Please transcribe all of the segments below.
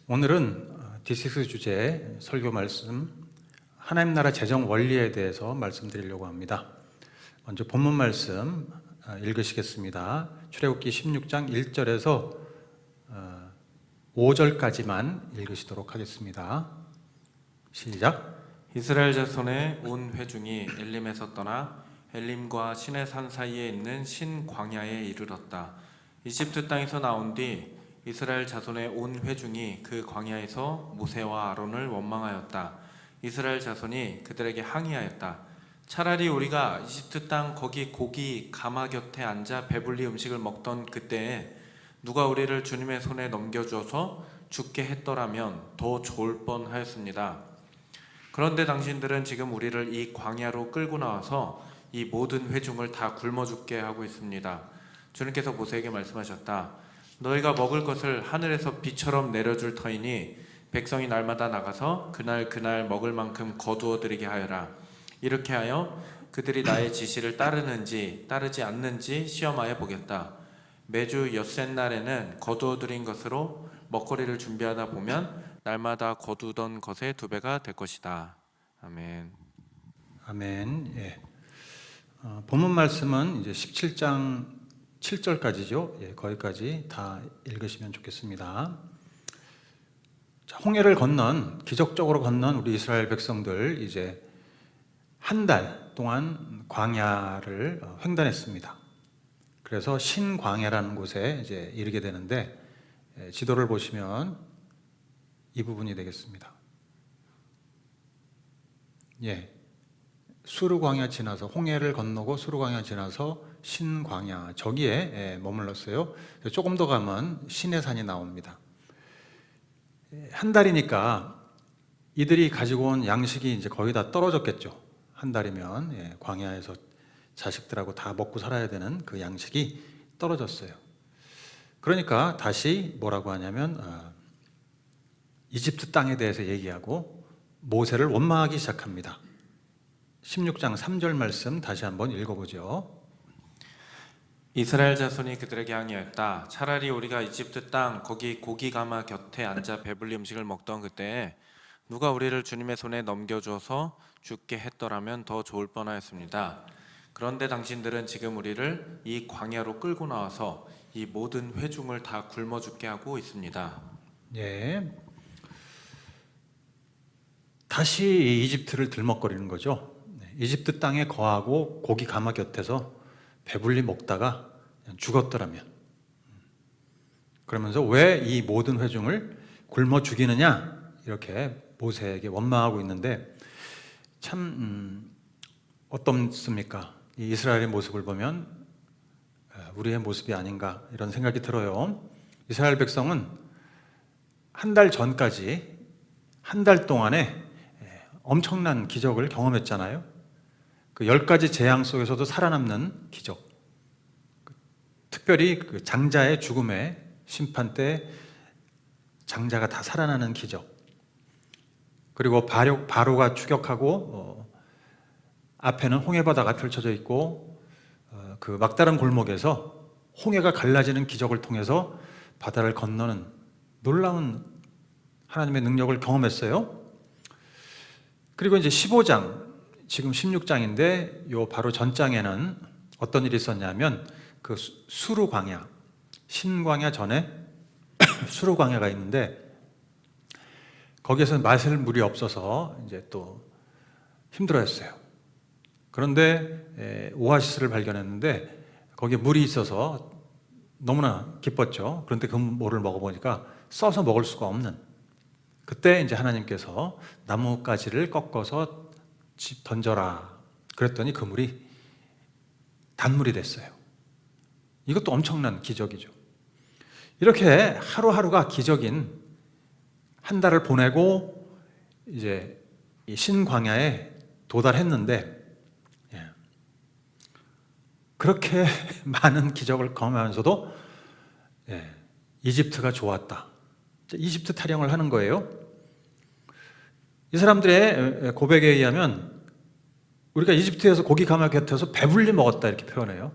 오늘은 D6 주제 설교 말씀 하나님 나라 재정 원리에 대해서 말씀드리려고 합니다. 먼저 본문 말씀 읽으시겠습니다. 출애굽기 16장 1절에서 5절까지만 읽으시도록 하겠습니다. 시작. 이스라엘 자손의 온 회중이 엘림에서 떠나 엘림과 시내산 사이에 있는 신 광야에 이르렀다. 이집트 땅에서 나온 뒤 이스라엘 자손의 온 회중이 그 광야에서 모세와 아론을 원망하였다. 이스라엘 자손이 그들에게 항의하였다. 차라리 우리가 이집트 땅 거기 고기 가마 곁에 앉아 배불리 음식을 먹던 그때에 누가 우리를 주님의 손에 넘겨주어서 죽게 했더라면 더 좋을 뻔하였습니다. 그런데 당신들은 지금 우리를 이 광야로 끌고 나와서 이 모든 회중을 다 굶어 죽게 하고 있습니다. 주님께서 모세에게 말씀하셨다. 너희가 먹을 것을 하늘에서 비처럼 내려줄 터이니 백성이 날마다 나가서 그날 먹을 만큼 거두어 드리게 하여라. 이렇게 하여 그들이 나의 지시를 따르는지 따르지 않는지 시험하여 보겠다. 매주 엿새날에는 거두어 드린 것으로 먹거리를 준비하다 보면 날마다 거두던 것의 2배가 될 것이다. 아멘. 아멘. 예. 본문 말씀은 이제 17장 7절까지죠. 예, 거기까지 다 읽으시면 좋겠습니다. 자, 홍해를 기적적으로 건넌 우리 이스라엘 백성들 이제 한 달 동안 광야를 횡단했습니다. 그래서 신광야라는 곳에 이제 이르게 되는데 지도를 보시면 이 부분이 되겠습니다. 예. 수르광야 지나서 홍해를 건너고 수르광야 지나서 신광야 저기에 머물렀어요. 조금 더 가면 시내산이 나옵니다. 한 달이니까 이들이 가지고 온 양식이 이제 거의 다 떨어졌겠죠. 한 달이면 광야에서 자식들하고 다 먹고 살아야 되는 그 양식이 떨어졌어요. 그러니까 다시 뭐라고 하냐면 이집트 땅에 대해서 얘기하고 모세를 원망하기 시작합니다. 16장 3절 말씀 다시 한번 읽어보죠. 이스라엘 자손이 그들에게 항의하였다. 차라리 우리가 이집트 땅 거기 고기 가마 곁에 앉아 배불리 음식을 먹던 그때에 누가 우리를 주님의 손에 넘겨줘서 죽게 했더라면 더 좋을 뻔하였습니다. 그런데 당신들은 지금 우리를 이 광야로 끌고 나와서 이 모든 회중을 다 굶어 죽게 하고 있습니다. 예. 다시 이집트를 들먹거리는 거죠. 이집트 땅에 거하고 고기 가마 곁에서 배불리 먹다가 죽었더라면, 그러면서 왜 이 모든 회중을 굶어 죽이느냐 이렇게 모세에게 원망하고 있는데 참 어떻습니까? 이 이스라엘의 모습을 보면 우리의 모습이 아닌가 이런 생각이 들어요. 이스라엘 백성은 한 달 전까지 한 달 동안에 엄청난 기적을 경험했잖아요. 그 10가지 재앙 속에서도 살아남는 기적, 특별히 그 장자의 죽음의 심판 때 장자가 다 살아나는 기적, 그리고 바로가 추격하고 앞에는 홍해바다가 펼쳐져 있고 그 막다른 골목에서 홍해가 갈라지는 기적을 통해서 바다를 건너는 놀라운 하나님의 능력을 경험했어요. 그리고 이제 15장, 지금 16장인데 요 바로 전장에는 어떤 일이 있었냐면 그 수르광야, 신광야 전에 수르광야가 있는데 거기에서 마실 물이 없어서 이제 또 힘들어했어요. 그런데 오아시스를 발견했는데 거기에 물이 있어서 너무나 기뻤죠. 그런데 그 물을 먹어보니까 써서 먹을 수가 없는, 그때 이제 하나님께서 나뭇가지를 꺾어서 던져라 그랬더니 그 물이 단물이 됐어요. 이것도 엄청난 기적이죠. 이렇게 하루하루가 기적인 한 달을 보내고 이제 이 신광야에 도달했는데 그렇게 많은 기적을 경험하면서도 이집트가 좋았다. 이집트 타령을 하는 거예요. 이 사람들의 고백에 의하면 우리가 이집트에서 고기 가마 곁에서 배불리 먹었다 이렇게 표현해요.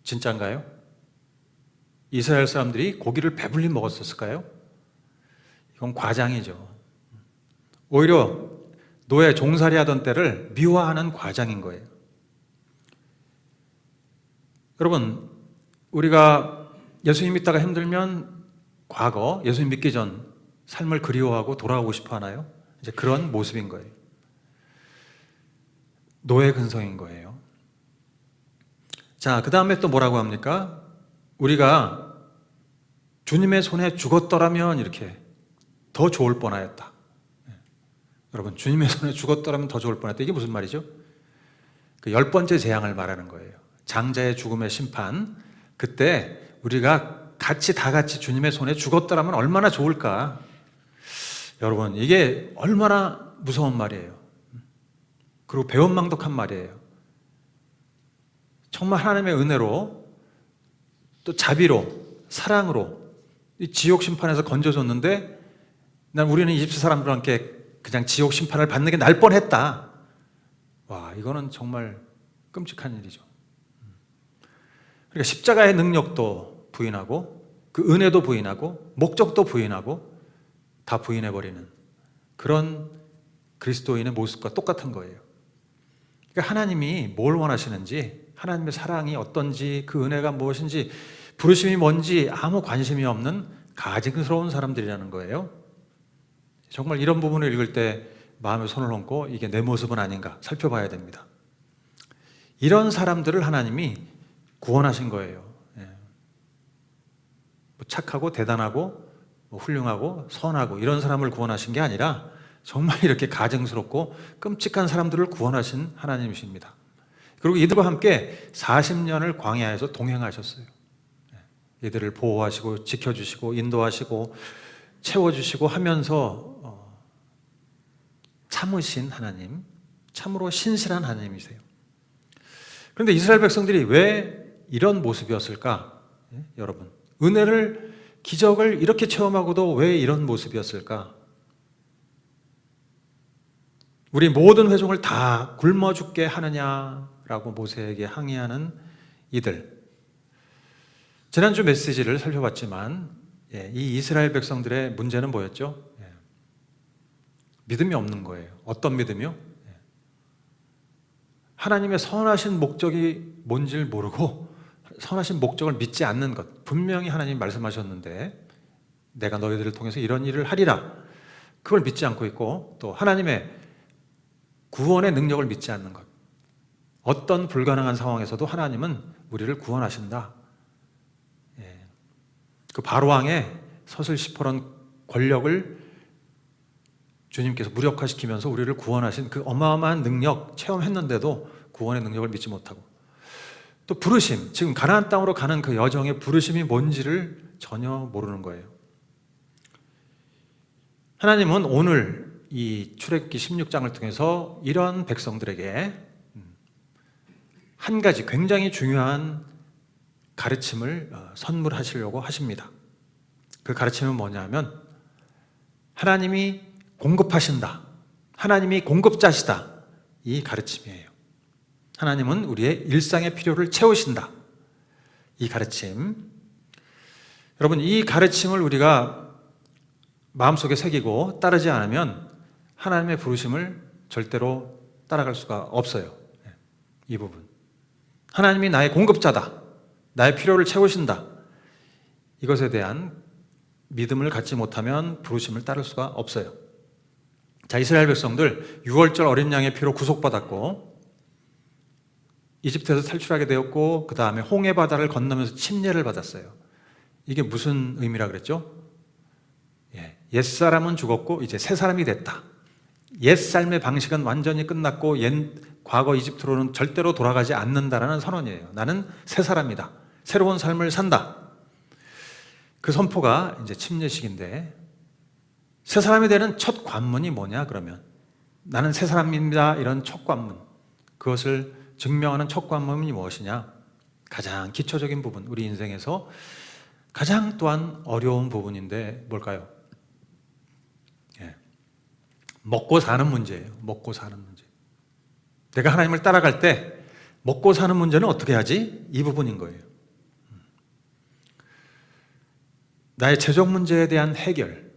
진짜인가요? 이스라엘 사람들이 고기를 배불리 먹었을까요? 그건 과장이죠. 오히려 노예 종살이 하던 때를 미화하는 과장인 거예요. 여러분, 우리가 예수님 믿다가 힘들면 과거, 예수님 믿기 전 삶을 그리워하고 돌아오고 싶어 하나요? 이제 그런 모습인 거예요. 노예 근성인 거예요. 자, 그 다음에 또 뭐라고 합니까? 우리가 주님의 손에 죽었더라면 이렇게 더 좋을 뻔하였다. 여러분, 주님의 손에 죽었더라면 더 좋을 뻔했다. 이게 무슨 말이죠? 그 10번째 재앙을 말하는 거예요. 장자의 죽음의 심판. 그때 우리가 다 같이 주님의 손에 죽었더라면 얼마나 좋을까? 여러분, 이게 얼마나 무서운 말이에요. 그리고 배은망덕한 말이에요. 정말 하나님의 은혜로 또 자비로 사랑으로 이 지옥 심판에서 건져줬는데 우리는 이집트 사람들과 함께 그냥 지옥 심판을 받는 게 날 뻔했다. 와, 이거는 정말 끔찍한 일이죠. 그러니까 십자가의 능력도 부인하고 그 은혜도 부인하고 목적도 부인하고 다 부인해버리는 그런 그리스도인의 모습과 똑같은 거예요. 그러니까 하나님이 뭘 원하시는지, 하나님의 사랑이 어떤지, 그 은혜가 무엇인지, 부르심이 뭔지 아무 관심이 없는 가증스러운 사람들이라는 거예요. 정말 이런 부분을 읽을 때 마음에 손을 얹고 이게 내 모습은 아닌가 살펴봐야 됩니다. 이런 사람들을 하나님이 구원하신 거예요. 착하고 대단하고 훌륭하고 선하고 이런 사람을 구원하신 게 아니라 정말 이렇게 가증스럽고 끔찍한 사람들을 구원하신 하나님이십니다. 그리고 이들과 함께 40년을 광야에서 동행하셨어요. 이들을 보호하시고 지켜주시고 인도하시고 채워주시고 하면서 참으신 하나님, 참으로 신실한 하나님이세요. 그런데 이스라엘 백성들이 왜 이런 모습이었을까? 여러분, 은혜를, 기적을 이렇게 체험하고도 왜 이런 모습이었을까? 우리 모든 회중을 다 굶어 죽게 하느냐라고 모세에게 항의하는 이들. 지난주 메시지를 살펴봤지만 이 이스라엘 백성들의 문제는 뭐였죠? 믿음이 없는 거예요. 어떤 믿음이요? 하나님의 선하신 목적이 뭔지를 모르고 선하신 목적을 믿지 않는 것. 분명히 하나님이 말씀하셨는데 내가 너희들을 통해서 이런 일을 하리라. 그걸 믿지 않고 있고 또 하나님의 구원의 능력을 믿지 않는 것. 어떤 불가능한 상황에서도 하나님은 우리를 구원하신다. 그 바로왕의 서슬 시퍼런 권력을 주님께서 무력화시키면서 우리를 구원하신 그 어마어마한 능력 체험했는데도 구원의 능력을 믿지 못하고 또 부르심, 지금 가나안 땅으로 가는 그 여정의 부르심이 뭔지를 전혀 모르는 거예요. 하나님은 오늘 이 출애굽기 16장을 통해서 이런 백성들에게 한 가지 굉장히 중요한 가르침을 선물하시려고 하십니다. 그 가르침은 뭐냐면 하나님이 공급하신다. 하나님이 공급자시다. 이 가르침이에요. 하나님은 우리의 일상의 필요를 채우신다. 이 가르침. 여러분, 이 가르침을 우리가 마음속에 새기고 따르지 않으면 하나님의 부르심을 절대로 따라갈 수가 없어요. 이 부분. 하나님이 나의 공급자다. 나의 필요를 채우신다. 이것에 대한 믿음을 갖지 못하면 부르심을 따를 수가 없어요. 자, 이스라엘 백성들 6월절 어린 양의 피로 구속받았고 이집트에서 탈출하게 되었고 그 다음에 홍해 바다를 건너면서 침례를 받았어요. 이게 무슨 의미라 그랬죠? 옛사람은 죽었고 이제 새 사람이 됐다. 옛삶의 방식은 완전히 끝났고 과거 이집트로는 절대로 돌아가지 않는다라는 선언이에요. 나는 새 사람이다. 새로운 삶을 산다. 그 선포가 이제 침례식인데 새 사람이 되는 첫 관문이 뭐냐 그러면 나는 새 사람입니다. 이런 첫 관문. 그것을 증명하는 첫 관문이 무엇이냐? 가장 기초적인 부분, 우리 인생에서 가장 또한 어려운 부분인데 뭘까요? 먹고 사는 문제예요. 먹고 사는 문제. 내가 하나님을 따라갈 때 먹고 사는 문제는 어떻게 하지? 이 부분인 거예요. 나의 재정 문제에 대한 해결,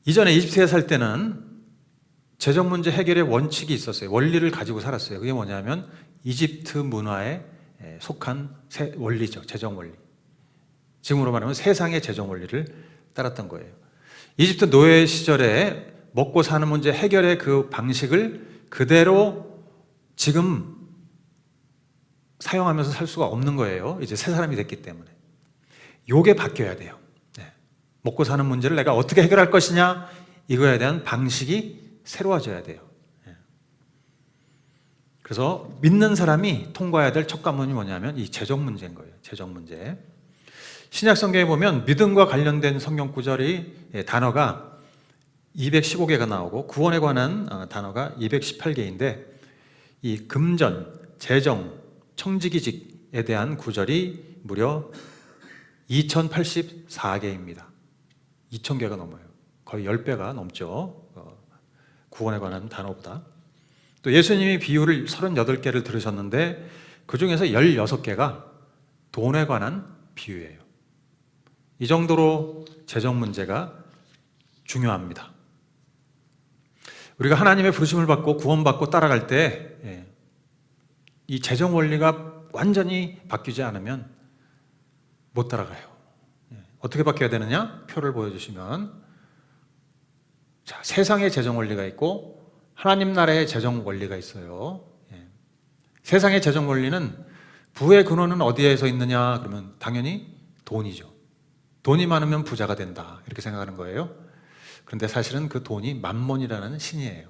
이전에 이집트에 살 때는 재정 문제 해결의 원칙이 있었어요. 원리를 가지고 살았어요. 그게 뭐냐면 이집트 문화에 속한 원리죠. 재정 원리. 지금으로 말하면 세상의 재정 원리를 따랐던 거예요. 이집트 노예 시절에 먹고 사는 문제 해결의 그 방식을 그대로 지금 사용하면서 살 수가 없는 거예요. 이제 새 사람이 됐기 때문에. 요게 바뀌어야 돼요. 먹고 사는 문제를 내가 어떻게 해결할 것이냐, 이거에 대한 방식이 새로워져야 돼요. 그래서 믿는 사람이 통과해야 될 첫 관문이 뭐냐면 이 재정 문제인 거예요. 재정 문제. 신약 성경에 보면 믿음과 관련된 성경 구절이 단어가 215개가 나오고 구원에 관한 단어가 218개인데 이 금전, 재정, 청지기직에 대한 구절이 무려 2084개입니다. 2000개가 넘어요. 거의 10배가 넘죠. 구원에 관한 단어보다. 또 예수님이 비유를 38개를 들으셨는데 그 중에서 16개가 돈에 관한 비유예요. 이 정도로 재정 문제가 중요합니다. 우리가 하나님의 부르심을 받고 구원받고 따라갈 때 이 재정 원리가 완전히 바뀌지 않으면 못 따라가요. 어떻게 바뀌어야 되느냐? 표를 보여주시면, 자, 세상의 재정 원리가 있고 하나님 나라의 재정 원리가 있어요. 세상의 재정 원리는 부의 근원은 어디에서 있느냐? 그러면 당연히 돈이죠. 돈이 많으면 부자가 된다, 이렇게 생각하는 거예요. 그런데 사실은 그 돈이 만몬이라는 신이에요.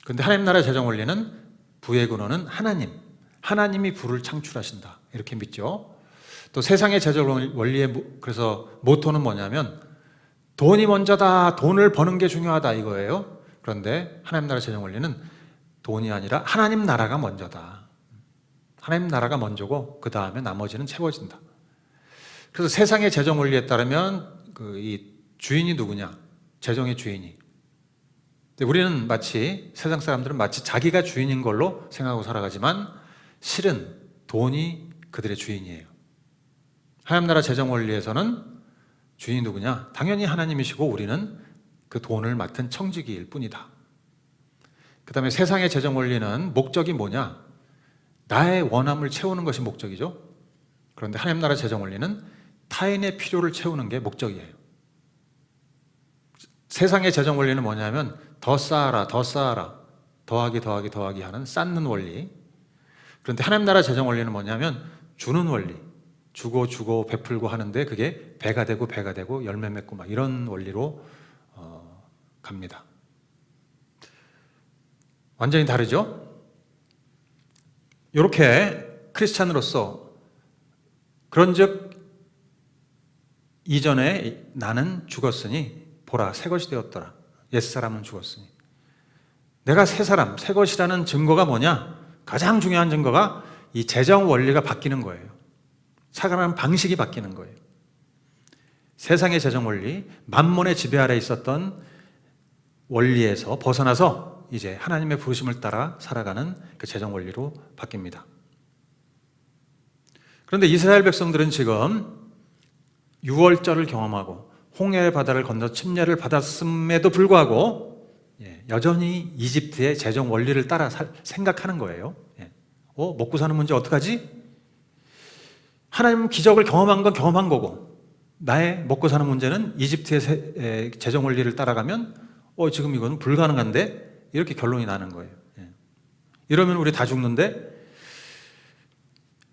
그런데 하나님 나라의 재정 원리는 부의 근원은 하나님이 부를 창출하신다, 이렇게 믿죠. 또 세상의 재정 원리의 그래서 모토는 뭐냐면 돈이 먼저다, 돈을 버는 게 중요하다, 이거예요. 그런데 하나님 나라 재정 원리는 돈이 아니라 하나님 나라가 먼저다. 하나님 나라가 먼저고 그 다음에 나머지는 채워진다. 그래서 세상의 재정 원리에 따르면 이 주인이 누구냐? 재정의 주인이. 근데 우리는 마치, 세상 사람들은 마치 자기가 주인인 걸로 생각하고 살아가지만 실은 돈이 그들의 주인이에요. 하나님 나라 재정 원리에서는 주인이 누구냐? 당연히 하나님이시고 우리는 그 돈을 맡은 청지기일 뿐이다. 그 다음에 세상의 재정 원리는 목적이 뭐냐? 나의 원함을 채우는 것이 목적이죠. 그런데 하나님 나라 재정 원리는 타인의 필요를 채우는 게 목적이에요. 세상의 재정 원리는 뭐냐면 더 쌓아라, 더 쌓아라, 더하기 하는 쌓는 원리. 그런데 하나님 나라 재정 원리는 뭐냐면 주는 원리. 주고 베풀고 하는데 그게 배가 되고 열매 맺고 막 이런 원리로 갑니다. 완전히 다르죠? 이렇게 크리스찬으로서 그런즉 이전에 나는 죽었으니 보라 새 것이 되었더라. 옛사람은 죽었으니. 내가 새 사람, 새 것이라는 증거가 뭐냐? 가장 중요한 증거가 이 재정 원리가 바뀌는 거예요. 살아가는 방식이 바뀌는 거예요. 세상의 재정 원리, 만몬의 지배 아래 있었던 원리에서 벗어나서 이제 하나님의 부르심을 따라 살아가는 그 재정 원리로 바뀝니다. 그런데 이스라엘 백성들은 지금 유월절을 경험하고 홍해의 바다를 건너 침례를 받았음에도 불구하고 여전히 이집트의 재정 원리를 따라 생각하는 거예요. 먹고 사는 문제 어떡하지? 하나님 기적을 경험한 건 경험한 거고 나의 먹고 사는 문제는 이집트의 재정 원리를 따라가면 지금 이거는 불가능한데, 이렇게 결론이 나는 거예요. 이러면 우리 다 죽는데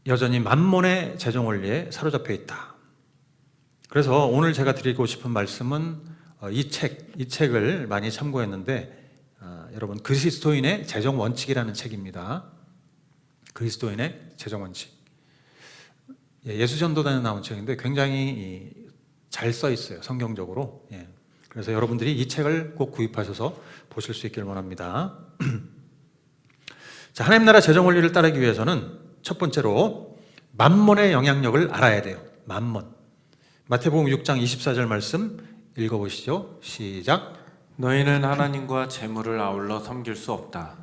여전히 만몬의 재정 원리에 사로잡혀 있다. 그래서 오늘 제가 드리고 싶은 말씀은 이 책을 많이 참고했는데 여러분, 그리스도인의 재정 원칙이라는 책입니다. 그리스도인의 재정 원칙. 예수전도단에 나온 책인데 굉장히 잘 써 있어요, 성경적으로. 그래서 여러분들이 이 책을 꼭 구입하셔서 보실 수 있기를 원합니다. 자, 하나님 나라 재정 원리를 따르기 위해서는 첫 번째로 만몬의 영향력을 알아야 돼요. 만몬. 마태복음 6장 24절 말씀 읽어보시죠. 시작. 너희는 하나님과 재물을 아울러 섬길 수 없다.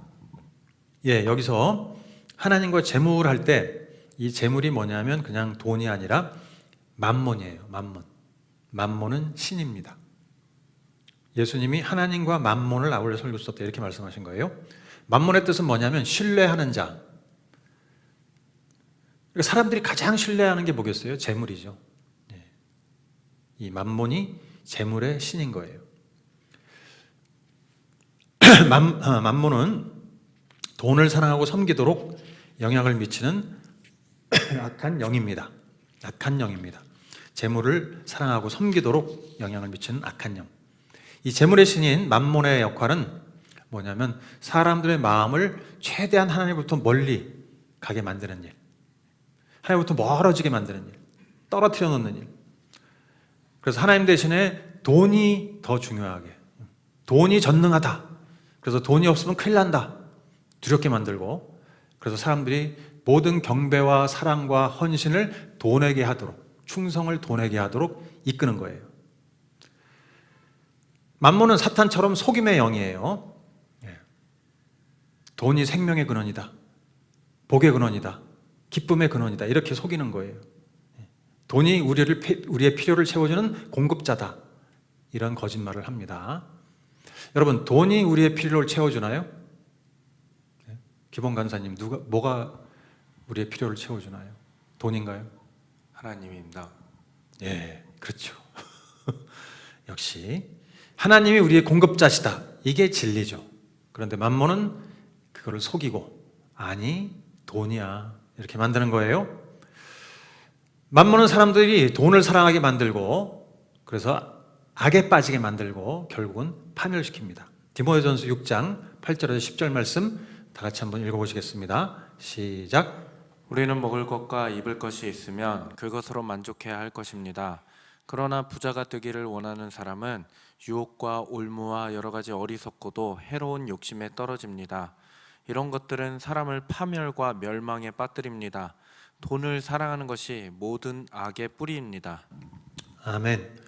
여기서 하나님과 재물을 할 때 이 재물이 뭐냐면 그냥 돈이 아니라 만몬이에요. 만몬. 만몬은 신입니다. 예수님이 하나님과 만몬을 아울러 섬길 수 없다 이렇게 말씀하신 거예요. 만몬의 뜻은 뭐냐면 신뢰하는 자. 그러니까 사람들이 가장 신뢰하는 게 뭐겠어요? 재물이죠. 이 만몬이 재물의 신인 거예요. 만몬은 돈을 사랑하고 섬기도록 영향을 미치는 악한 영입니다. 악한 영입니다. 재물을 사랑하고 섬기도록 영향을 미치는 악한 영. 이 재물의 신인 만몬의 역할은 뭐냐면 사람들의 마음을 최대한 하나님부터 멀리 가게 만드는 일, 하나님부터 멀어지게 만드는 일, 떨어뜨려 놓는 일. 그래서 하나님 대신에 돈이 더 중요하게, 돈이 전능하다, 그래서 돈이 없으면 큰일 난다 두렵게 만들고, 그래서 사람들이 모든 경배와 사랑과 헌신을 돈에게 하도록, 충성을 돈에게 하도록 이끄는 거예요. 만몬은 사탄처럼 속임의 영이에요. 돈이 생명의 근원이다, 복의 근원이다, 기쁨의 근원이다 이렇게 속이는 거예요. 돈이 우리의 필요를 채워주는 공급자다 이런 거짓말을 합니다. 여러분, 돈이 우리의 필요를 채워주나요? 기본 간사님, 뭐가 우리의 필요를 채워주나요? 돈인가요? 하나님입니다. 예, 그렇죠. 역시 하나님이 우리의 공급자시다, 이게 진리죠. 그런데 만몬은 그거를 속이고 아니 돈이야 이렇게 만드는 거예요. 만몬은 사람들이 돈을 사랑하게 만들고, 그래서 악에 빠지게 만들고 결국은 파멸시킵니다. 디모데전서 6장 8절에서 10절 말씀 다 같이 한번 읽어보시겠습니다. 시작. 우리는 먹을 것과 입을 것이 있으면 그것으로 만족해야 할 것입니다. 그러나 부자가 되기를 원하는 사람은 유혹과 올무와 여러 가지 어리석고도 해로운 욕심에 떨어집니다. 이런 것들은 사람을 파멸과 멸망에 빠뜨립니다. 돈을 사랑하는 것이 모든 악의 뿌리입니다. 아멘.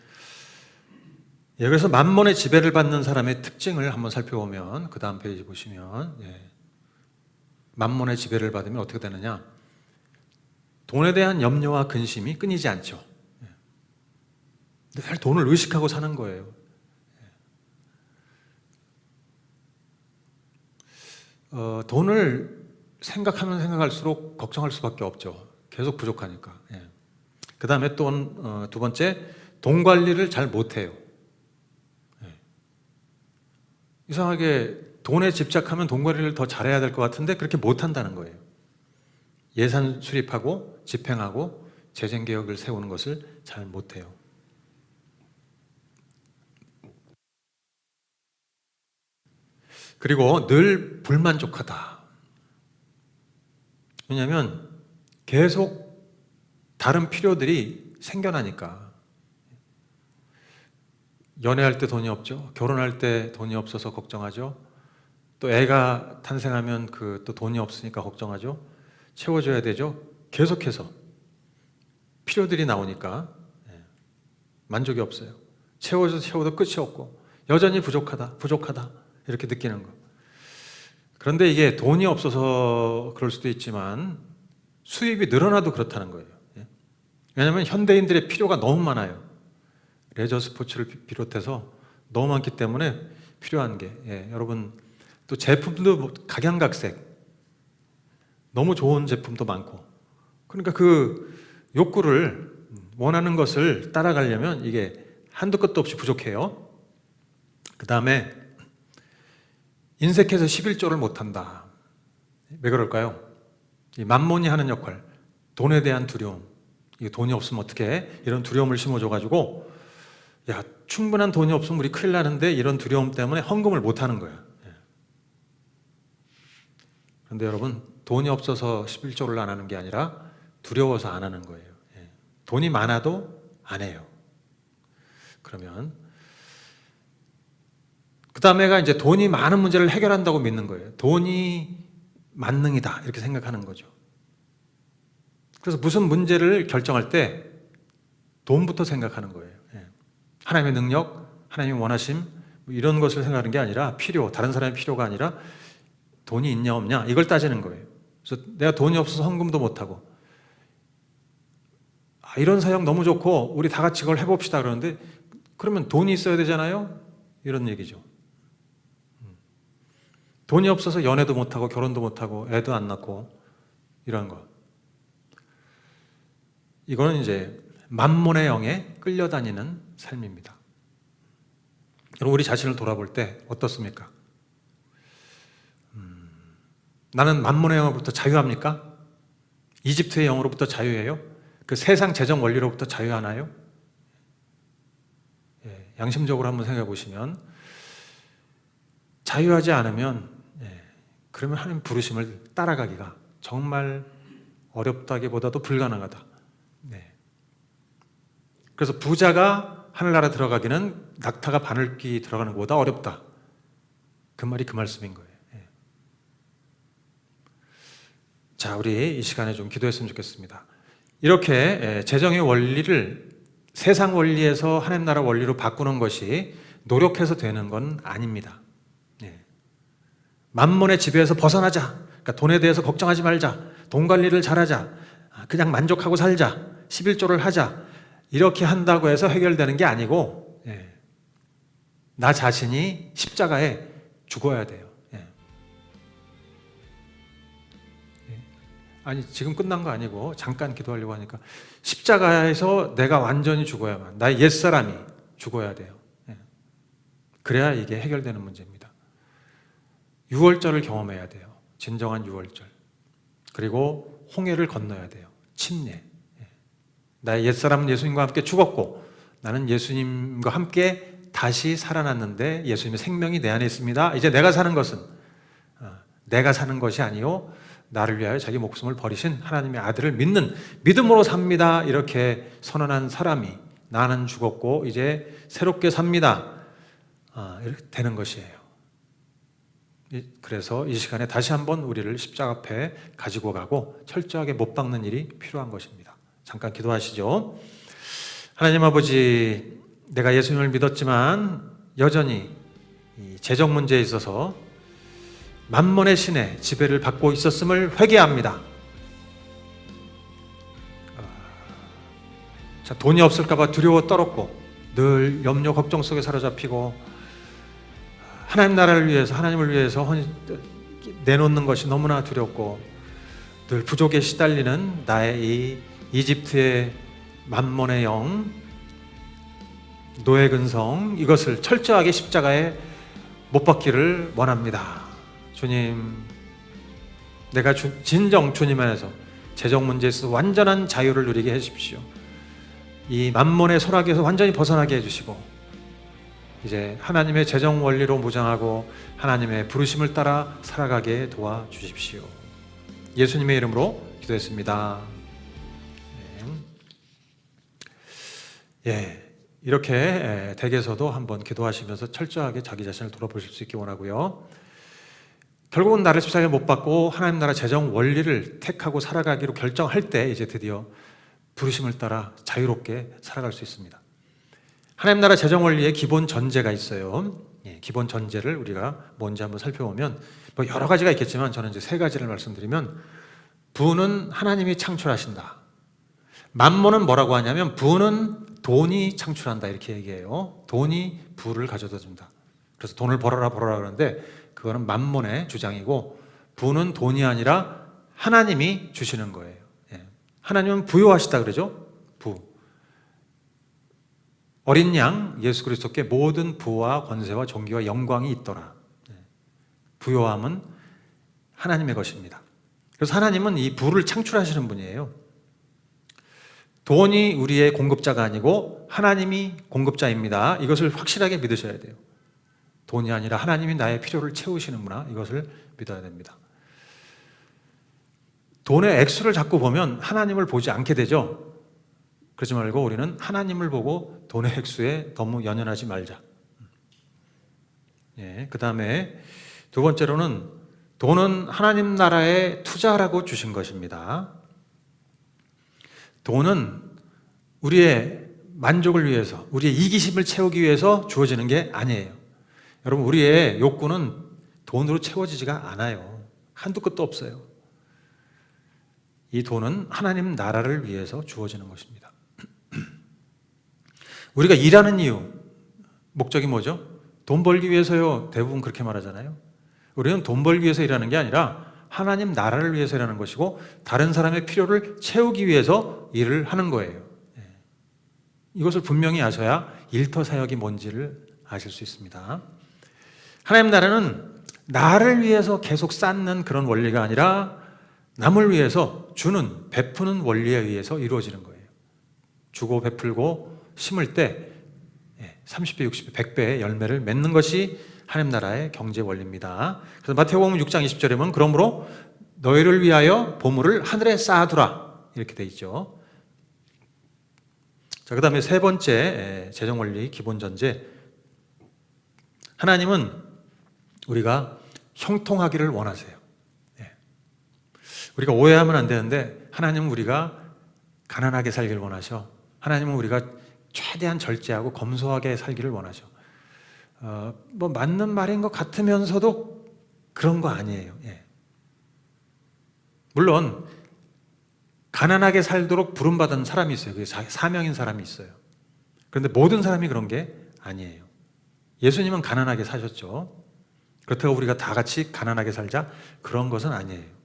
예, 그래서 만몬의 지배를 받는 사람의 특징을 한번 살펴보면, 그 다음 페이지 보시면, 만몬의 지배를 받으면 어떻게 되느냐? 돈에 대한 염려와 근심이 끊이지 않죠. 늘 돈을 의식하고 사는 거예요. 돈을 생각하면 생각할수록 걱정할 수밖에 없죠. 계속 부족하니까. 그 다음에 또 두 번째, 돈 관리를 잘 못해요. 이상하게 돈에 집착하면 돈 관리를 더 잘해야 될 것 같은데 그렇게 못한다는 거예요. 예산 수립하고 집행하고 재정개혁을 세우는 것을 잘 못해요. 그리고 늘 불만족하다. 왜냐하면 계속 다른 필요들이 생겨나니까. 연애할 때 돈이 없죠. 결혼할 때 돈이 없어서 걱정하죠. 또 애가 탄생하면 또 돈이 없으니까 걱정하죠. 채워줘야 되죠. 계속해서 필요들이 나오니까 만족이 없어요. 채워도 끝이 없고 여전히 부족하다 이렇게 느끼는 거. 그런데 이게 돈이 없어서 그럴 수도 있지만 수입이 늘어나도 그렇다는 거예요. 왜냐하면 현대인들의 필요가 너무 많아요. 레저 스포츠를 비롯해서 너무 많기 때문에 필요한 게, 여러분, 또 제품도 각양각색, 너무 좋은 제품도 많고, 그러니까 그 욕구를, 원하는 것을 따라가려면 이게 한도 끝도 없이 부족해요. 그 다음에 인색해서 11조를 못한다. 왜 그럴까요? 이 만몬이 하는 역할, 돈에 대한 두려움, 이게 돈이 없으면 어떻게 해? 이런 두려움을 심어줘가지고, 야, 충분한 돈이 없으면 우리 큰일 나는데, 이런 두려움 때문에 헌금을 못하는 거야. 그런데 여러분, 돈이 없어서 11조를 안 하는 게 아니라 두려워서 안 하는 거예요. 돈이 많아도 안 해요. 그러면 그 다음에가 이제 돈이 많은 문제를 해결한다고 믿는 거예요. 돈이 만능이다 이렇게 생각하는 거죠. 그래서 무슨 문제를 결정할 때 돈부터 생각하는 거예요. 하나님의 능력, 하나님의 원하심 이런 것을 생각하는 게 아니라 필요, 다른 사람의 필요가 아니라 돈이 있냐 없냐 이걸 따지는 거예요. 그래서 내가 돈이 없어서 헌금도 못하고, 이런 사역 너무 좋고 우리 다 같이 그걸 해봅시다 그러는데, 그러면 돈이 있어야 되잖아요. 이런 얘기죠. 돈이 없어서 연애도 못하고 결혼도 못하고 애도 안 낳고 이런 거. 이거는 이제 만몬의 영에 끌려다니는 삶입니다. 여러분, 우리 자신을 돌아볼 때 어떻습니까? 나는 만몬의 영으로부터 자유합니까? 이집트의 영으로부터 자유해요? 그 세상 재정 원리로부터 자유하나요? 예, 양심적으로 한번 생각해 보시면 자유하지 않으면 그러면 하나님 부르심을 따라가기가 정말 어렵다기보다도 불가능하다. 네. 그래서 부자가 하늘나라 들어가기는 낙타가 바늘귀 들어가는 것보다 어렵다. 그 말이 그 말씀인 거예요. 자, 우리 이 시간에 좀 기도했으면 좋겠습니다. 이렇게 재정의 원리를 세상 원리에서 하나님 나라 원리로 바꾸는 것이 노력해서 되는 건 아닙니다. 만몬의 지배에서 벗어나자. 그러니까 돈에 대해서 걱정하지 말자. 돈 관리를 잘하자. 그냥 만족하고 살자. 11조를 하자. 이렇게 한다고 해서 해결되는 게 아니고 나 자신이 십자가에 죽어야 돼요. 아니, 지금 끝난 거 아니고 잠깐 기도하려고 하니까 십자가에서 내가 완전히 죽어야만, 나의 옛사람이 죽어야 돼요. 그래야 이게 해결되는 문제입니다. 유월절을 경험해야 돼요. 진정한 유월절. 그리고 홍해를 건너야 돼요. 침례. 나의 옛사람은 예수님과 함께 죽었고 나는 예수님과 함께 다시 살아났는데 예수님의 생명이 내 안에 있습니다. 이제 내가 사는 것은 내가 사는 것이 아니요 나를 위하여 자기 목숨을 버리신 하나님의 아들을 믿는 믿음으로 삽니다. 이렇게 선언한 사람이 나는 죽었고 이제 새롭게 삽니다. 이렇게 되는 것이에요. 그래서 이 시간에 다시 한번 우리를 십자가 앞에 가지고 가고 철저하게 못 박는 일이 필요한 것입니다. 잠깐 기도하시죠. 하나님 아버지, 내가 예수님을 믿었지만 여전히 이 재정 문제에 있어서 만몬의 신의 지배를 받고 있었음을 회개합니다. 자, 돈이 없을까봐 두려워 떨었고 늘 염려 걱정 속에 사로잡히고 하나님 나라를 위해서 하나님을 위해서 내놓는 것이 너무나 두렵고 늘 부족에 시달리는 나의 이 이집트의 만몬의 영, 노예 근성, 이것을 철저하게 십자가에 못 박기를 원합니다. 주님, 내가 진정 주님 안에서 재정 문제에서 완전한 자유를 누리게 해주십시오. 이 만몬의 소락에서 완전히 벗어나게 해주시고 이제 하나님의 재정 원리로 무장하고 하나님의 부르심을 따라 살아가게 도와주십시오. 예수님의 이름으로 기도했습니다. 이렇게 댁에서도 한번 기도하시면서 철저하게 자기 자신을 돌아보실 수 있기 원하고요. 결국은 나를 십자가에 못 박고 하나님 나라 재정 원리를 택하고 살아가기로 결정할 때 이제 드디어 부르심을 따라 자유롭게 살아갈 수 있습니다. 하나님 나라 재정 원리의 기본 전제가 있어요. 기본 전제를 우리가 뭔지 한번 살펴보면 뭐 여러 가지가 있겠지만 저는 이제 세 가지를 말씀드리면, 부는 하나님이 창출하신다. 만몬은 뭐라고 하냐면 부는 돈이 창출한다 이렇게 얘기해요. 돈이 부를 가져다 준다. 그래서 돈을 벌어라 그러는데 그거는 만몬의 주장이고, 부는 돈이 아니라 하나님이 주시는 거예요. 하나님은 부요하시다 그러죠. 부. 어린 양 예수 그리스도께 모든 부와 권세와 존귀와 영광이 있더라. 부요함은 하나님의 것입니다. 그래서 하나님은 이 부를 창출하시는 분이에요. 돈이 우리의 공급자가 아니고 하나님이 공급자입니다. 이것을 확실하게 믿으셔야 돼요. 돈이 아니라 하나님이 나의 필요를 채우시는구나, 이것을 믿어야 됩니다. 돈의 액수를 자꾸 보면 하나님을 보지 않게 되죠. 그러지 말고 우리는 하나님을 보고 돈의 액수에 너무 연연하지 말자. 그 다음에 두 번째로는 돈은 하나님 나라에 투자하라고 주신 것입니다. 돈은 우리의 만족을 위해서, 우리의 이기심을 채우기 위해서 주어지는 게 아니에요. 여러분, 우리의 욕구는 돈으로 채워지지가 않아요. 한두 끝도 없어요. 이 돈은 하나님 나라를 위해서 주어지는 것입니다. 우리가 일하는 이유, 목적이 뭐죠? 돈 벌기 위해서요. 대부분 그렇게 말하잖아요. 우리는 돈 벌기 위해서 일하는 게 아니라 하나님 나라를 위해서 일하는 것이고 다른 사람의 필요를 채우기 위해서 일을 하는 거예요. 이것을 분명히 아셔야 일터 사역이 뭔지를 아실 수 있습니다. 하나님 나라는 나를 위해서 계속 쌓는 그런 원리가 아니라 남을 위해서 주는, 베푸는 원리에 의해서 이루어지는 거예요. 주고 베풀고 심을 때 30배, 60배, 100배의 열매를 맺는 것이 하나님 나라의 경제 원리입니다. 그래서 마태복음 6장 20절에 보면 그러므로 너희를 위하여 보물을 하늘에 쌓아두라 이렇게 돼 있죠. 자, 그 다음에 세 번째 재정 원리 기본 전제. 하나님은 우리가 형통하기를 원하세요. 우리가 오해하면 안 되는데 하나님은 우리가 가난하게 살기를 원하셔. 하나님은 우리가 최대한 절제하고 검소하게 살기를 원하셔. 뭐 맞는 말인 것 같으면서도 그런 거 아니에요. 물론 가난하게 살도록 부름받은 사람이 있어요. 그게 사명인 사람이 있어요. 그런데 모든 사람이 그런 게 아니에요. 예수님은 가난하게 사셨죠. 그렇다고 우리가 다 같이 가난하게 살자? 그런 것은 아니에요.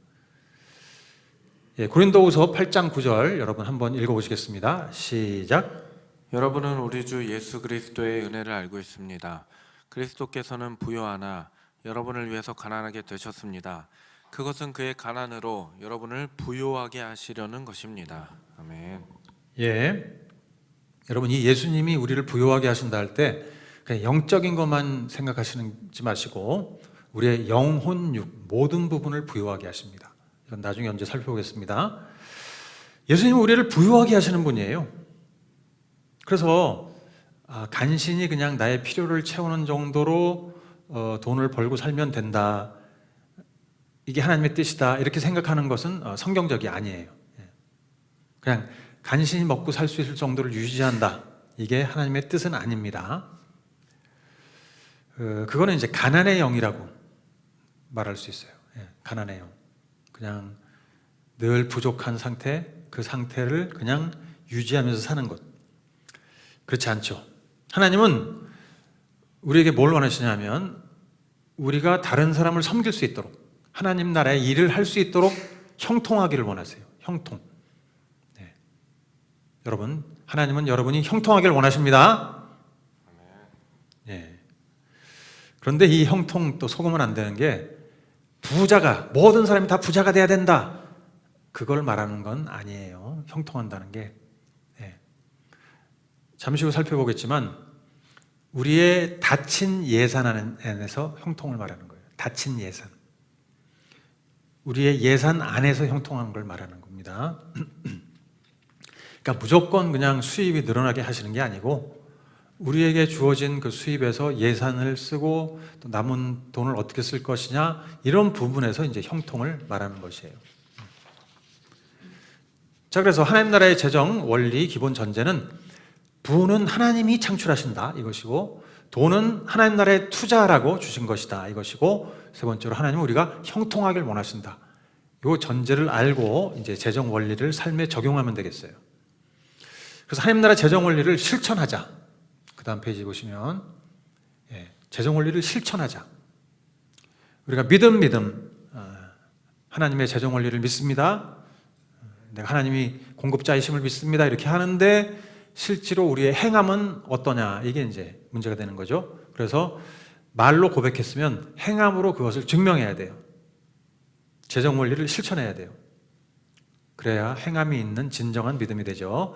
고린도후서 8장 9절 여러분 한번 읽어보시겠습니다. 시작. 여러분은 우리 주 예수 그리스도의 은혜를 알고 있습니다. 그리스도께서는 부요하나 여러분을 위해서 가난하게 되셨습니다. 그것은 그의 가난으로 여러분을 부요하게 하시려는 것입니다. 아멘. 여러분 이 예수님이 우리를 부요하게 하신다 할 때 그냥 영적인 것만 생각하시지 마시고 우리의 영혼, 육 모든 부분을 부요하게 하십니다. 이건 나중에 언제 살펴보겠습니다. 예수님은 우리를 부요하게 하시는 분이에요. 그래서 간신히 그냥 나의 필요를 채우는 정도로 돈을 벌고 살면 된다. 이게 하나님의 뜻이다. 이렇게 생각하는 것은 성경적이 아니에요. 그냥 간신히 먹고 살 수 있을 정도를 유지한다. 이게 하나님의 뜻은 아닙니다. 그거는 이제 가난의 영이라고 말할 수 있어요. 가난의 영. 그냥 늘 부족한 상태, 그 상태를 그냥 유지하면서 사는 것. 그렇지 않죠. 하나님은 우리에게 뭘 원하시냐면 우리가 다른 사람을 섬길 수 있도록 하나님 나라의 일을 할 수 있도록 형통하기를 원하세요. 형통. 여러분, 하나님은 여러분이 형통하기를 원하십니다. 그런데 이 형통 또 속으면 안 되는 게 부자가 모든 사람이 다 부자가 돼야 된다. 그걸 말하는 건 아니에요. 형통한다는 게. 잠시 후 살펴보겠지만 우리의 닫힌 예산 안에서 형통을 말하는 거예요. 닫힌 예산. 우리의 예산 안에서 형통하는 걸 말하는 겁니다. 그러니까 무조건 그냥 수입이 늘어나게 하시는 게 아니고 우리에게 주어진 그 수입에서 예산을 쓰고 또 남은 돈을 어떻게 쓸 것이냐 이런 부분에서 이제 형통을 말하는 것이에요. 자, 그래서 하나님 나라의 재정 원리 기본 전제는 부는 하나님이 창출하신다 이것이고 돈은 하나님 나라의 투자라고 주신 것이다 이것이고 세 번째로 하나님은 우리가 형통하기를 원하신다. 이 전제를 알고 이제 재정 원리를 삶에 적용하면 되겠어요. 그래서 하나님 나라 재정 원리를 실천하자. 그 다음 페이지 보시면 재정 원리를 실천하자. 우리가 믿음 하나님의 재정 원리를 믿습니다. 내가 하나님이 공급자이심을 믿습니다. 이렇게 하는데 실제로 우리의 행함은 어떠냐 이게 이제 문제가 되는 거죠. 그래서 말로 고백했으면 행함으로 그것을 증명해야 돼요. 재정 원리를 실천해야 돼요. 그래야 행함이 있는 진정한 믿음이 되죠.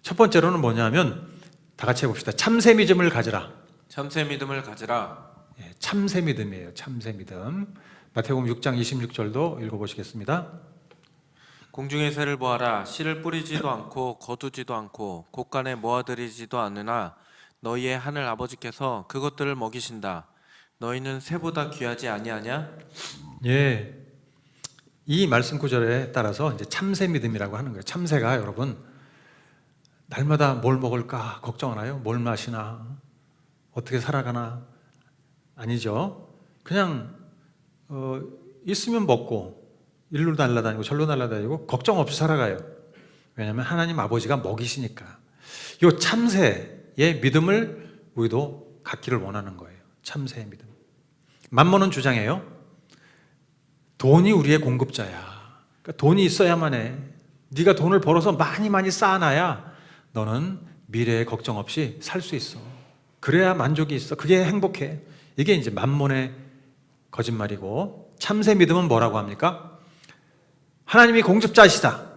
첫 번째로는 뭐냐면 다 같이 해봅시다. 참새 믿음을 가지라. 참새 믿음을 가지라. 참새 믿음이에요. 참새 믿음. 마태복음 6장 26절도 읽어보시겠습니다. 공중의 새를 보아라. 씨를 뿌리지도 않고 거두지도 않고 곳간에 모아들이지도 않으나 너희의 하늘 아버지께서 그것들을 먹이신다. 너희는 새보다 귀하지 아니하냐? 이 말씀 구절에 따라서 이제 참새 믿음이라고 하는 거예요. 참새가 여러분 날마다 뭘 먹을까 걱정하나요? 뭘 마시나? 어떻게 살아가나? 아니죠. 그냥 있으면 먹고 일로 날아다니고 절로 날아다니고 걱정 없이 살아가요. 왜냐하면 하나님 아버지가 먹이시니까. 이 참새의 믿음을 우리도 갖기를 원하는 거예요. 참새의 믿음. 만몬은 주장해요. 돈이 우리의 공급자야. 그러니까 돈이 있어야만 해. 네가 돈을 벌어서 많이 쌓아놔야 너는 미래에 걱정 없이 살 수 있어. 그래야 만족이 있어. 그게 행복해. 이게 이제 만몬의 거짓말이고, 참새 믿음은 뭐라고 합니까? 하나님이 공급자시다.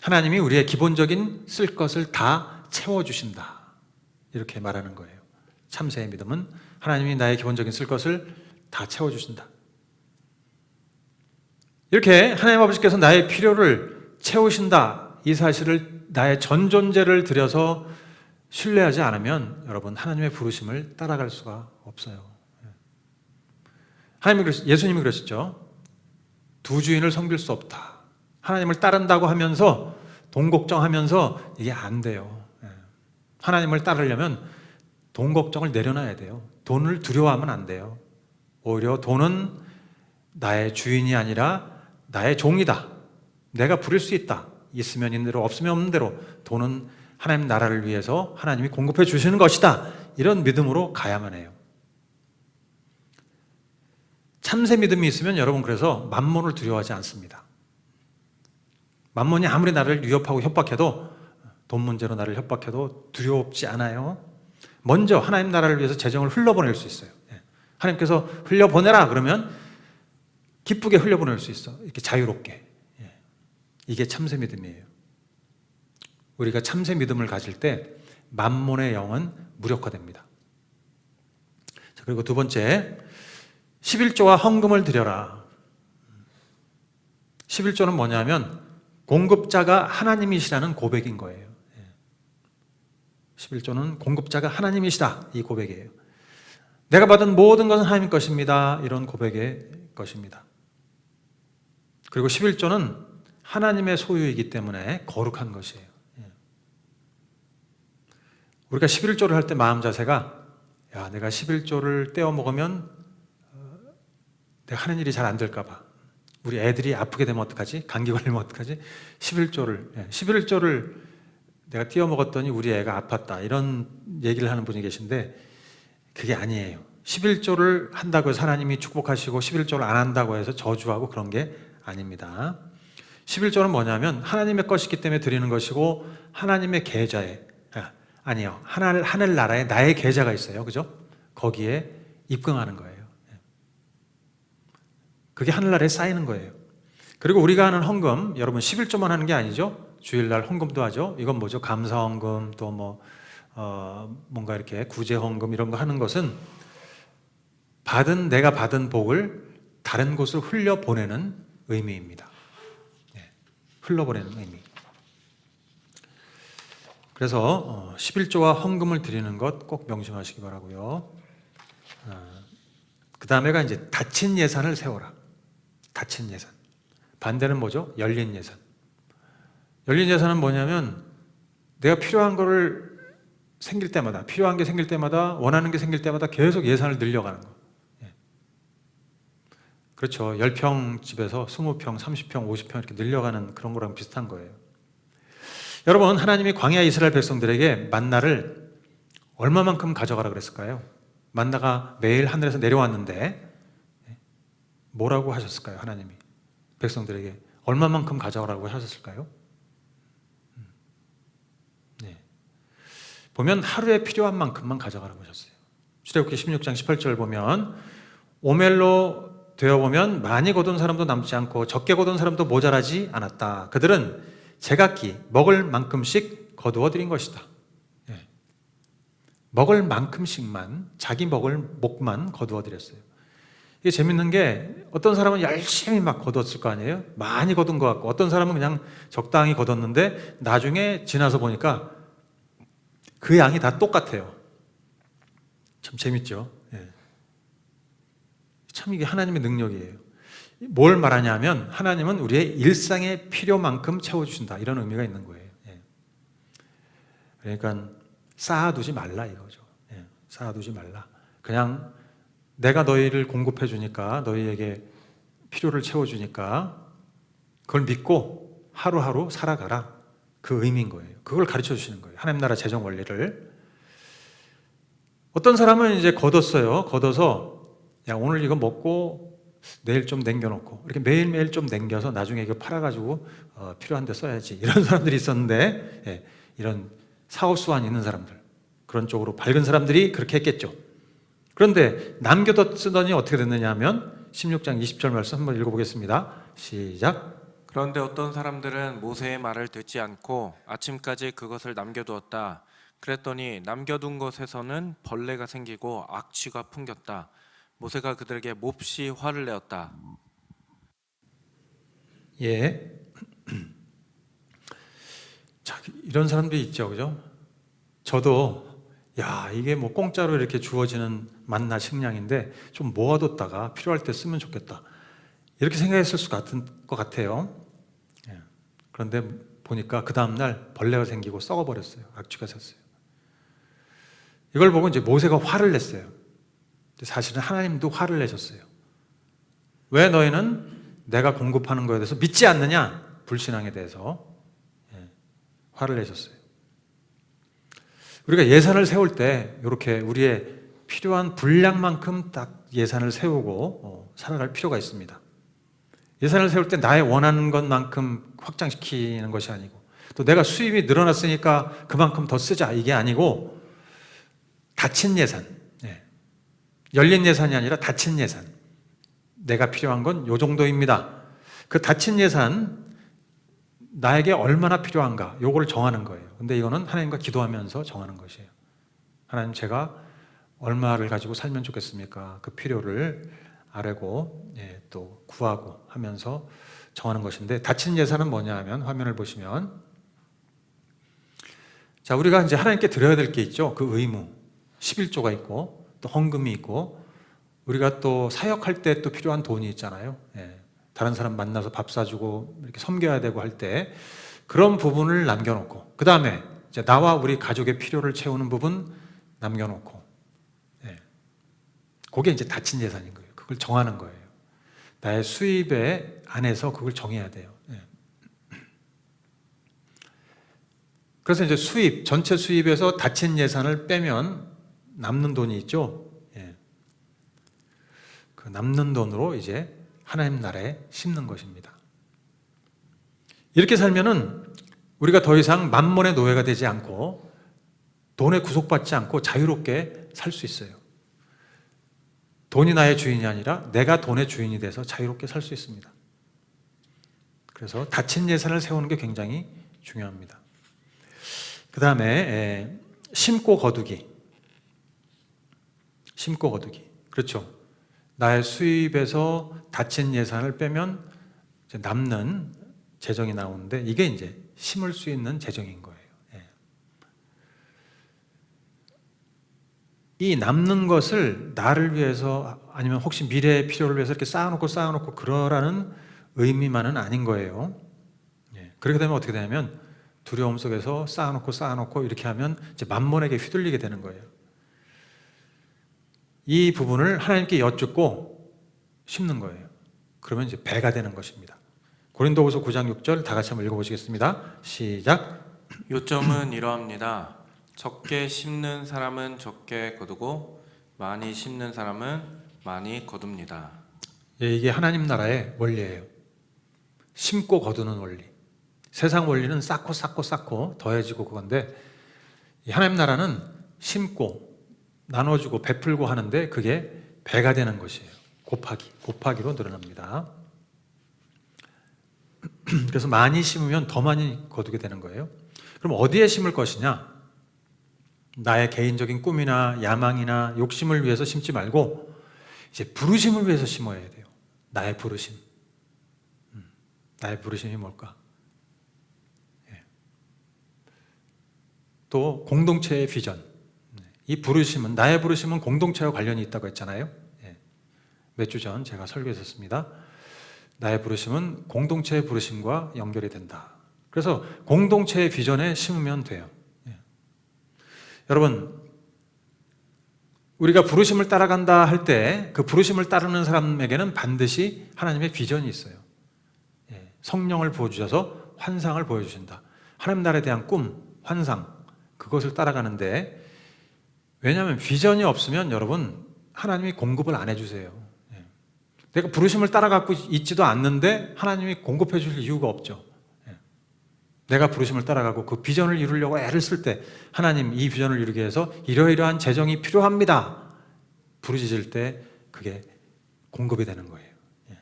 하나님이 우리의 기본적인 쓸 것을 다 채워주신다. 이렇게 말하는 거예요. 참새의 믿음은 하나님이 나의 기본적인 쓸 것을 다 채워주신다. 이렇게 하나님 아버지께서 나의 필요를 채우신다, 이 사실을 나의 전 존재를 들여서 신뢰하지 않으면 여러분 하나님의 부르심을 따라갈 수가 없어요. 예수님이 그러셨죠. 두 주인을 섬길 수 없다. 하나님을 따른다고 하면서 돈 걱정하면서 이게 안 돼요. 하나님을 따르려면 돈 걱정을 내려놔야 돼요. 돈을 두려워하면 안 돼요. 오히려 돈은 나의 주인이 아니라 나의 종이다. 내가 부릴 수 있다. 있으면 있는 대로 없으면 없는 대로 돈은 하나님 나라를 위해서 하나님이 공급해 주시는 것이다. 이런 믿음으로 가야만 해요. 참새 믿음이 있으면 여러분 그래서 만몬을 두려워하지 않습니다. 만몬이 아무리 나를 위협하고 협박해도, 돈 문제로 나를 협박해도 두렵지 않아요. 먼저 하나님 나라를 위해서 재정을 흘려보낼 수 있어요. 하나님께서 흘려보내라 그러면 기쁘게 흘려보낼 수 있어. 이렇게 자유롭게. 이게 참새 믿음이에요. 우리가 참새 믿음을 가질 때 만몬의 영은 무력화됩니다. 자, 그리고 두 번째, 11조와 헌금을 드려라. 11조는 뭐냐면 공급자가 하나님이시라는 고백인 거예요. 11조는 공급자가 하나님이시다, 이 고백이에요. 내가 받은 모든 것은 하나님 것입니다, 이런 고백의 것입니다. 그리고 11조는 하나님의 소유이기 때문에 거룩한 것이에요. 우리가 11조를 할 때 마음 자세가, 야, 내가 11조를 떼어 먹으면 내가 하는 일이 잘 안 될까 봐. 우리 애들이 아프게 되면 어떡하지? 감기 걸리면 어떡하지? 11조를 내가 띄어 먹었더니 우리 애가 아팠다. 이런 얘기를 하는 분이 계신데 그게 아니에요. 11조를 한다고 해서 하나님이 축복하시고 11조를 안 한다고 해서 저주하고 그런 게 아닙니다. 11조는 뭐냐면 하나님의 것이기 때문에 드리는 것이고, 하나님의 계좌에, 아니요, 하늘나라에 나의 계좌가 있어요. 그죠? 거기에 입금하는 거예요. 그게 하늘나라에 쌓이는 거예요. 그리고 우리가 하는 헌금, 여러분 11조만 하는 게 아니죠. 주일날 헌금도 하죠. 이건 뭐죠? 감사헌금, 또 뭔가 이렇게 구제헌금 이런 거 하는 것은 내가 받은 복을 다른 곳으로 흘려보내는 의미입니다. 흘려보내는 의미. 그래서 11조와 헌금을 드리는 것 꼭 명심하시기 바라고요. 그 다음에가 이제 닫힌 예산을 세워라. 닫힌 예산. 반대는 뭐죠? 열린 예산. 열린 예산은 뭐냐면 내가 필요한 게 생길 때마다, 원하는 게 생길 때마다 계속 예산을 늘려가는 거. 그렇죠. 10평 집에서 20평, 30평, 50평 이렇게 늘려가는 그런 거랑 비슷한 거예요. 여러분, 하나님이 광야 이스라엘 백성들에게 만나를 얼마만큼 가져가라 그랬을까요? 만나가 매일 하늘에서 내려왔는데 뭐라고 하셨을까요? 하나님이 백성들에게 얼마만큼 가져가라고 하셨을까요? 보면 하루에 필요한 만큼만 가져가라고 하셨어요. 출애굽기 16장 18절 보면 오멜로 되어보면 많이 거둔 사람도 남지 않고 적게 거둔 사람도 모자라지 않았다. 그들은 제각기 먹을 만큼씩 거두어 드린 것이다. 먹을 만큼씩만, 자기 먹을 목만 거두어 드렸어요. 이게 재밌는 게 어떤 사람은 열심히 막 거뒀을 거 아니에요? 많이 거둔 것 같고, 어떤 사람은 그냥 적당히 거뒀는데 나중에 지나서 보니까 그 양이 다 똑같아요. 참 재밌죠? 참 이게 하나님의 능력이에요. 뭘 말하냐면 하나님은 우리의 일상의 필요만큼 채워주신다, 이런 의미가 있는 거예요. 그러니까 쌓아두지 말라 이거죠. 쌓아두지 말라. 그냥 내가 너희를 공급해 주니까, 너희에게 필요를 채워주니까 그걸 믿고 하루하루 살아가라, 그 의미인 거예요. 그걸 가르쳐 주시는 거예요. 하나님 나라 재정 원리를. 어떤 사람은 이제 걷었어요. 걷어서 야, 오늘 이거 먹고 내일 좀 남겨놓고 이렇게 매일매일 좀 남겨서 나중에 이거 팔아가지고 필요한 데 써야지, 이런 사람들이 있었는데, 예, 이런 사업수완 있는 사람들, 그런 쪽으로 밝은 사람들이 그렇게 했겠죠. 그런데 남겨뒀더니 어떻게 됐느냐 하면 16장 20절 말씀 한번 읽어보겠습니다. 시작. 그런데 어떤 사람들은 모세의 말을 듣지 않고 아침까지 그것을 남겨두었다. 그랬더니 남겨둔 것에서는 벌레가 생기고 악취가 풍겼다. 모세가 그들에게 몹시 화를 내었다. 예. 자, 이런 사람들이 있죠, 그죠? 저도 야, 이게 뭐 공짜로 이렇게 주어지는 만나 식량인데 좀 모아뒀다가 필요할 때 쓰면 좋겠다, 이렇게 생각했을 것 같아요. 예. 그런데 보니까 그 다음날 벌레가 생기고 썩어버렸어요. 악취가 섰어요. 이걸 보고 이제 모세가 화를 냈어요. 사실은 하나님도 화를 내셨어요. 왜 너희는 내가 공급하는 거에 대해서 믿지 않느냐? 불신앙에 대해서 화를 내셨어요. 우리가 예산을 세울 때 이렇게 우리의 필요한 분량만큼 딱 예산을 세우고 살아갈 필요가 있습니다. 예산을 세울 때 나의 원하는 것만큼 확장시키는 것이 아니고, 또 내가 수입이 늘어났으니까 그만큼 더 쓰자, 이게 아니고 닫힌 예산, 열린 예산이 아니라 닫힌 예산. 내가 필요한 건 요 정도입니다. 그 닫힌 예산, 나에게 얼마나 필요한가, 요거를 정하는 거예요. 근데 이거는 하나님과 기도하면서 정하는 것이에요. 하나님, 제가 얼마를 가지고 살면 좋겠습니까? 그 필요를 아뢰고 또 구하고 하면서 정하는 것인데, 닫힌 예산은 뭐냐 하면 화면을 보시면, 자, 우리가 이제 하나님께 드려야 될 게 있죠. 그 의무, 11조가 있고 또 헌금이 있고, 우리가 또 사역할 때 또 필요한 돈이 있잖아요. 다른 사람 만나서 밥 사주고 이렇게 섬겨야 되고 할 때 그런 부분을 남겨놓고, 그 다음에 이제 나와 우리 가족의 필요를 채우는 부분 남겨놓고, 그게 이제 닫힌 예산인 거예요. 그걸 정하는 거예요. 나의 수입에 안에서 그걸 정해야 돼요. 그래서 이제 수입, 전체 수입에서 닫힌 예산을 빼면 남는 돈이 있죠. 그 남는 돈으로 이제 하나님 나라에 심는 것입니다. 이렇게 살면은 우리가 더 이상 만몬의 노예가 되지 않고 돈에 구속받지 않고 자유롭게 살 수 있어요. 돈이 나의 주인이 아니라 내가 돈의 주인이 돼서 자유롭게 살 수 있습니다. 그래서 닫힌 예산을 세우는 게 굉장히 중요합니다. 그 다음에 심고 거두기. 심고 거두기. 그렇죠. 나의 수입에서 닫힌 예산을 빼면 이제 남는 재정이 나오는데, 이게 이제 심을 수 있는 재정인 거예요. 이 남는 것을 나를 위해서 아니면 혹시 미래의 필요를 위해서 이렇게 쌓아놓고 그러라는 의미만은 아닌 거예요. 그렇게 되면 어떻게 되냐면 두려움 속에서 쌓아놓고 이렇게 하면 이제 만몬에게 휘둘리게 되는 거예요. 이 부분을 하나님께 여쭙고 심는 거예요. 그러면 이제 배가 되는 것입니다. 고린도후서 9장 6절 다 같이 한번 읽어보시겠습니다. 시작. 요점은 이러합니다. 적게 심는 사람은 적게 거두고 많이 심는 사람은 많이 거둡니다. 이게 하나님 나라의 원리예요. 심고 거두는 원리. 세상 원리는 쌓고 더해지고 그건데, 하나님 나라는 심고 나눠주고 베풀고 하는데 그게 배가 되는 것이에요. 곱하기로 늘어납니다. 그래서 많이 심으면 더 많이 거두게 되는 거예요. 그럼 어디에 심을 것이냐? 나의 개인적인 꿈이나 야망이나 욕심을 위해서 심지 말고 이제 부르심을 위해서 심어야 돼요. 나의 부르심. 나의 부르심이 뭘까? 또 공동체의 비전. 이 부르심은, 나의 부르심은 공동체와 관련이 있다고 했잖아요. 몇 주 전 제가 설교했었습니다. 나의 부르심은 공동체의 부르심과 연결이 된다. 그래서 공동체의 비전에 심으면 돼요. 여러분, 우리가 부르심을 따라간다 할 때 그 부르심을 따르는 사람에게는 반드시 하나님의 비전이 있어요. 성령을 부어주셔서 환상을 보여주신다. 하나님 나라에 대한 꿈, 환상, 그것을 따라가는데, 왜냐하면 비전이 없으면 여러분 하나님이 공급을 안 해주세요. 예. 내가 부르심을 따라가고 있지도 않는데 하나님이 공급해 줄 이유가 없죠. 예. 내가 부르심을 따라가고 그 비전을 이루려고 애를 쓸 때 하나님 이 비전을 이루기 위해서 이러이러한 재정이 필요합니다. 부르짖을 때 그게 공급이 되는 거예요. 예.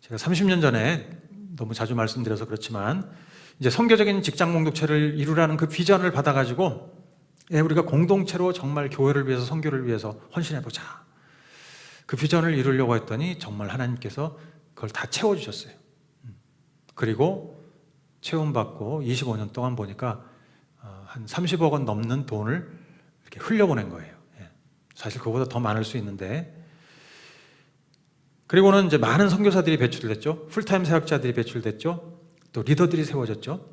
제가 30년 전에 너무 자주 말씀드려서 그렇지만 이제 선교적인 직장 공동체를 이루라는 그 비전을 받아가지고 우리가 공동체로 정말 교회를 위해서 선교를 위해서 헌신해보자. 그 비전을 이루려고 했더니 정말 하나님께서 그걸 다 채워주셨어요. 그리고 채움받고 25년 동안 보니까 한 30억 원 넘는 돈을 이렇게 흘려보낸 거예요. 사실 그거보다 더 많을 수 있는데, 그리고는 이제 많은 선교사들이 배출됐죠. 풀타임 사역자들이 배출됐죠. 또 리더들이 세워졌죠.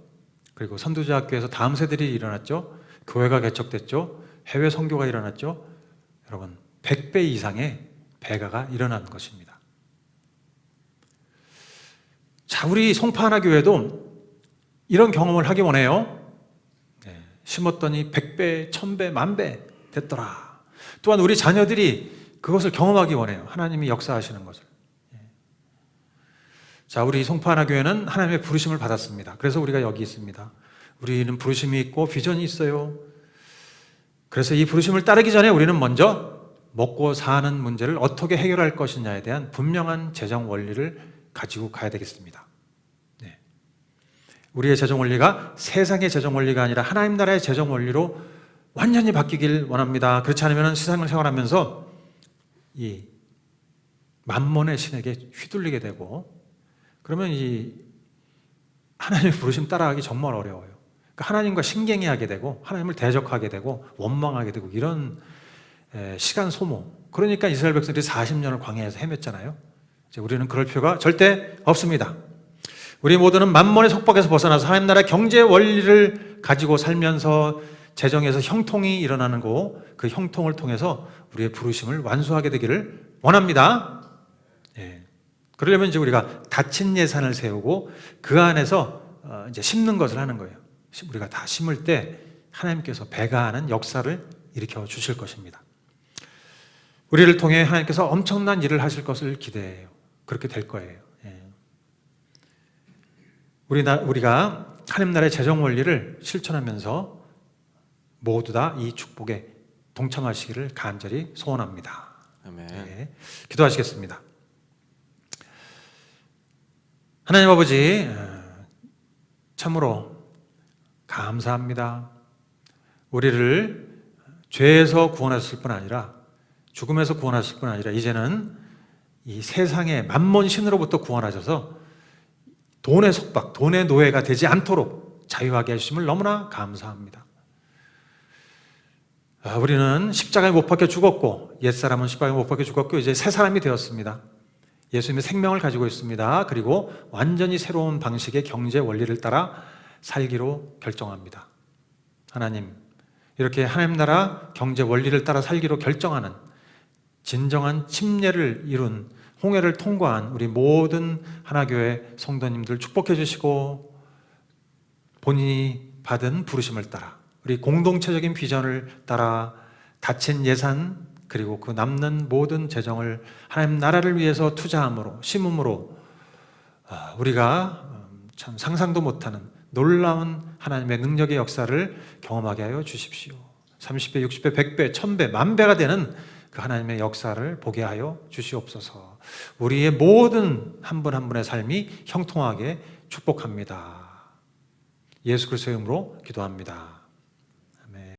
그리고 선두자 학교에서 다음 세들이 일어났죠. 교회가 개척됐죠. 해외 선교가 일어났죠. 여러분 100배 이상의 배가가 일어난 것입니다. 자, 우리 송파 하나 교회도 이런 경험을 하기 원해요. 심었더니 100배, 1000배, 10,000배 됐더라. 또한 우리 자녀들이 그것을 경험하기 원해요. 하나님이 역사하시는 것을. 자, 우리 송파 하나 교회는 하나님의 부르심을 받았습니다. 그래서 우리가 여기 있습니다. 우리는 부르심이 있고 비전이 있어요. 그래서 이 부르심을 따르기 전에 우리는 먼저 먹고 사는 문제를 어떻게 해결할 것이냐에 대한 분명한 재정 원리를 가지고 가야 되겠습니다. 네. 우리의 재정 원리가 세상의 재정 원리가 아니라 하나님 나라의 재정 원리로 완전히 바뀌길 원합니다. 그렇지 않으면 세상을 생활하면서 이 만몬의 신에게 휘둘리게 되고, 그러면 이 하나님의 부르심 따라가기 정말 어려워요. 그러니까 하나님과 신경이하게 되고 하나님을 대적하게 되고 원망하게 되고 이런 시간 소모. 그러니까 이스라엘 백성들이 40년을 광야에서 헤맸잖아요. 이제 우리는 그럴 필요가 절대 없습니다. 우리 모두는 만몬의 속박에서 벗어나서 하나님 나라의 경제 원리를 가지고 살면서 재정에서 형통이 일어나는 거, 그 형통을 통해서 우리의 부르심을 완수하게 되기를 원합니다. 그러려면 이제 우리가 닫힌 예산을 세우고 그 안에서 이제 심는 것을 하는 거예요. 우리가 다 심을 때 하나님께서 배가하는 역사를 일으켜 주실 것입니다. 우리를 통해 하나님께서 엄청난 일을 하실 것을 기대해요. 그렇게 될 거예요. 우리가 하나님 나라의 재정 원리를 실천하면서 모두 다 이 축복에 동참하시기를 간절히 소원합니다. 아멘. 기도하시겠습니다. 하나님 아버지, 참으로 감사합니다. 우리를 죄에서 구원하실 뿐 아니라 죽음에서 구원하실 뿐 아니라 이제는 이 세상의 만몬 신으로부터 구원하셔서 돈의 속박, 돈의 노예가 되지 않도록 자유하게 해주심을 너무나 감사합니다. 우리는 십자가에 못 박혀 죽었고, 옛사람은 십자가에 못 박혀 죽었고 이제 새 사람이 되었습니다. 예수님의 생명을 가지고 있습니다. 그리고 완전히 새로운 방식의 경제 원리를 따라 살기로 결정합니다. 하나님, 이렇게 하나님 나라 경제 원리를 따라 살기로 결정하는 진정한 침례를 이룬 홍해를 통과한 우리 모든 하나교회 성도님들 축복해 주시고, 본인이 받은 부르심을 따라 우리 공동체적인 비전을 따라 닫힌 예산 그리고 그 남는 모든 재정을 하나님 나라를 위해서 투자함으로, 심음으로 우리가 참 상상도 못하는 놀라운 하나님의 능력의 역사를 경험하게 하여 주십시오. 30배, 60배, 100배, 1000배, 10,000배가 되는 그 하나님의 역사를 보게 하여 주시옵소서. 우리의 모든 한 분 한 분의 삶이 형통하게 축복합니다. 예수 그리스도의 이름으로 기도합니다.